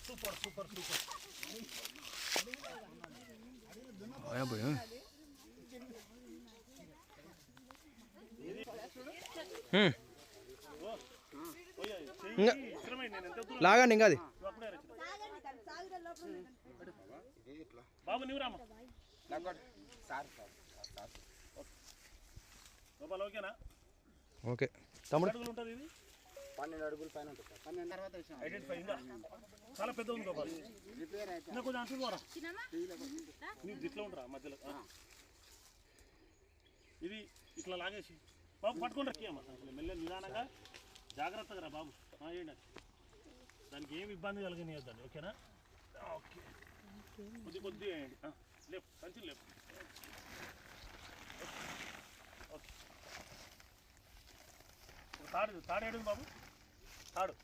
Super super super. లాగండి ఇంకా అది బాబు నీవు రామ గోపాల్ ఓకేనా? ఓకే తమ్ముడు అడుగులు ఉంటుంది ఇది 12 అడుగుల పైన ఉంటుంది. 12 తర్వాత ఐడెంటిఫై ఇంకా చాలా పెద్ద ఉంది గోపాల్. ఇంకా కొంచెం అంటులు పోరా నీకు ఇట్లా ఉండరా మధ్యలో. ఇది ఇట్లా లాగేసి బాబు పట్టుకొని రక్కమ్మా అసలు మెల్ల నిదానంగా జాగ్రత్తగా రా బాబు. ఏంటి దానికి ఏమి ఇబ్బంది కలిగనియద్దండి. ఓకేనా? ఓకే కొద్దిగా వేయండి. లేపు కంచి లేపు. ఓకే తాడు ఏడు బాబు తాడు.